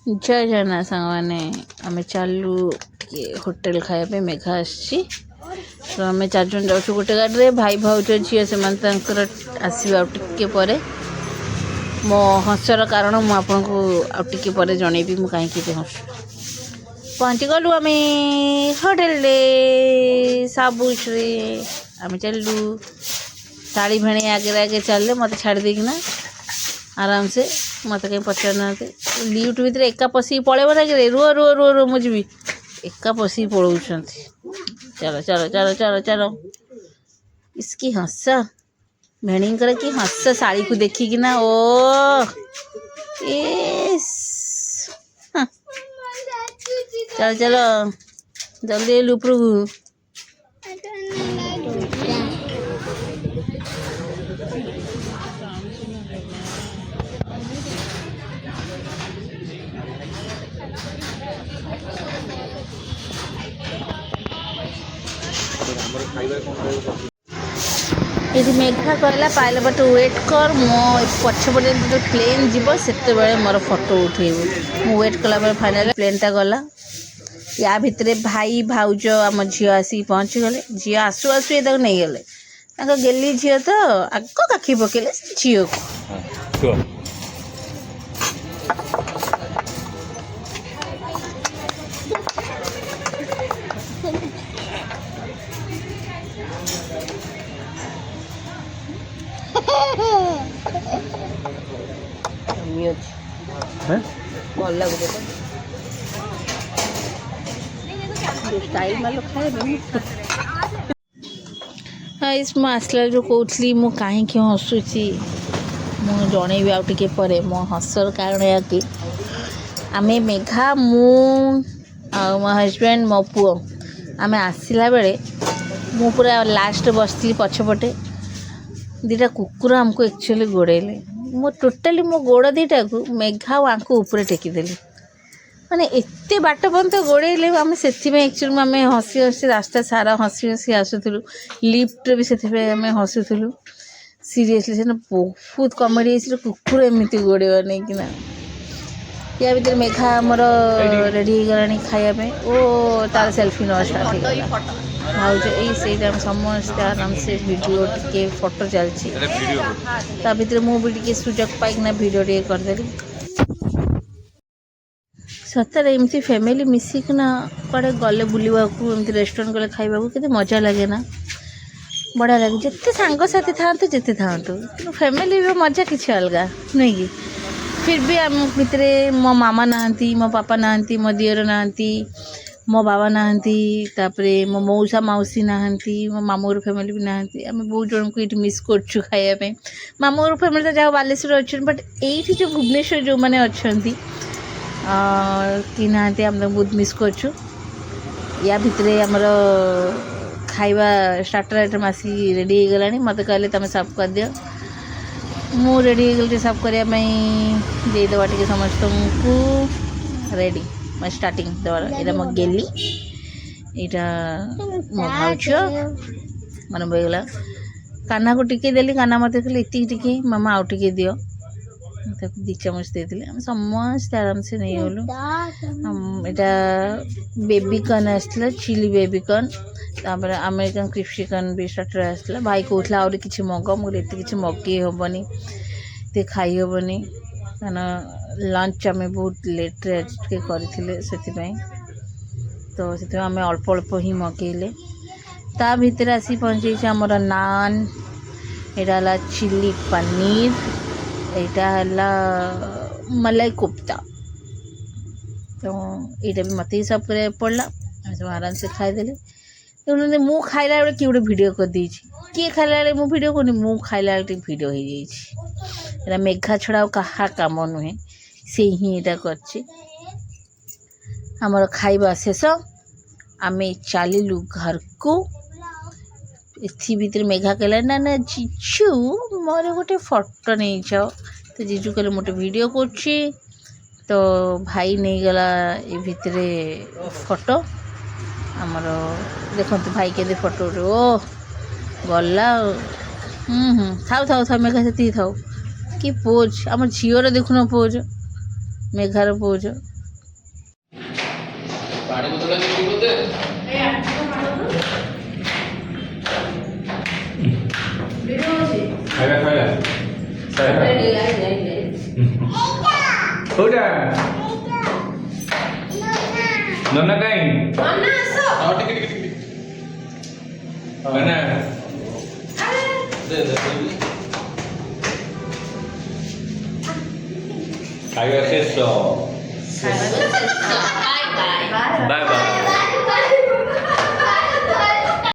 जय जगन्नाथ सांगने आम चलू होटेल खाया मेघा आसी तो आम चार जन जाऊँ गोटे गाड़ी में भाई भाउज झील से आसवे आगे पर मो हसर कारण मुझे पर जनइबी मुझे कहीं हस पहुँची गलु आम होटेल सबुज आम चलू शाड़ी भेणी आगे आगे चलले मत छाड़ देना आराम से मत कहीं पचार ना लिफ्ट भितर एका पशिक पलैब ना कि रुह रुह रुह रुह मुझे एका पशिक पलाऊँ चलो चलो चलो चलो चलो इसकी हस भेणीकर कि हस शाड़ी को देखिकिना ओ इस चलो चलो जल्दी ऊपर को ये मेघा कहला पाइल बट वेट कर मो पछपटे जो प्लेन जीव से मोर फोटो उठेबू मु वेट कला फाइनल प्लेनटा गला या भितर भाई भाउज आम झील आसिक पहुँची गले झील आसु आसु ये नहीं गले गेली झील तो आग काखी पकेले झील को भल लगे स्टाइल मालो खाए आसला जो कहती मु कहीं हसुची मु जनइबी आउ टे पर मो हसर कारण या कि आम मेघा मु मो हजबैंड मो पुओ आम आसला बेले मु पूरा लास्ट बसती पछपटे दीटा कुकुर आमको एक्चुअली गोड़ेले मो टोटाली मो गोड़ दीटा को मेघा आंको ऊपर टेकीदेली माने एत्ते बाट पर्यंत गोड़ेले आम से एक्चुअली आम हसी हसी रास्ता सारा हसी हसी आसुलु लिफ्ट भी से हसुलु सीरियसली से बहुत कमेडी कुकुर एमती गोड़ेवा नहीं कि या भर मेघा आमर रेडी हो गलानी खायापे ओ तार सेल्फी न स्टार्ट हो भाज ये समस्त आराम से वीडियो टे फोटो चलती भर मुझे सुजोग पाइकिना वीडियो टे करदेली सतरे एमती फैमिली मिसिकिना कड़े गले बुलवाक एमती रेस्टोरेंट गले खाइबा के मजा लगे ना बढ़िया लगे जिते सांगसाथी था जिते था फैमिली मजा किसी अलग नहीं कि फिर भी आम भितर मो मामा नहांती मो पापा नहांती मो दियर नहांती मो बाबा नहांती तापरे मो मौसा मौसी नहांती मो मामूर फैमिली भी नहांती आम बहुत जन को ये मिस करछु खायापे मामूर फैमिली तो जहाँ बालेश्वर अच्छे बट ये जो भुवनेश्वर जो मैंने अच्छा कि नहांती आम बहुत मिस करछु या भितर आमर खाइबा स्टार्टर आइटम आसी रेडी हो गलानी मत कहले तुम सर्व कर दियो मु रेडी हो गली सर्व करने देदेवा टे समस्त को रेडी मैं स्टार्टिंग देवार यहाँ मो गेली यहाँ मो भाउज मन बगला काना को टिके देली काना मत कहले इतनी मामा आउ टिके दियो मत 2 चामच देते आम समस्त आराम से नहीं गलु यहाँ बेबी कॉर्न आसला चिली बेबी कॉर्न तापर अमेरिकन क्रिप्सिकन भी स्टार्टर आसला भाई कहला आउरी किछि मग मुझे एत कि मगे हेनी ते खाई हेनी कारण लंच आम बहुत लेट्रे करते तो से आम अल्प अल्प ही मगेले ता भीतर आसी पहुँचे आमर नान यहाँ चिली पनीर यहाँ मलाई कोफ्ता तो यहाँ भी मत ही सब कर पड़ा सब आराम से खाईदे उन्होंने मु खाइला बेले किए गोटे भिड कर किए खाइला बेले मु भिड कर मु खाइला बेले भिड हो जाए मेघा छड़ा कहा काम नुहे से ही यहाँ करमर खाइबा शेष आम चलू घर को इथि भीतर मेघा कहला ना ना जीजू मोर गोटे फोटो नहीं जाओ तो जीजू कहले मोटे वीडियो करछि तो भाई नहीं गला ये भितर फोटो आमर देखो भाई के फोटो ओ गला थाउ थाउ थाउ मेघा से थाउ कि पोज आम झीवर देखुन पोज मेघार पोज ପାଣି ବୋତଲ ନେଇକି ବୋଧେ ଖାଇବା ଖାଇବା କୋଉଟା ନନା କାଇଁ ଟିକେ ଟିକେ ଟିକେ ନନା ଖାଇବା ଶେଷ ବାଏ ବାଏ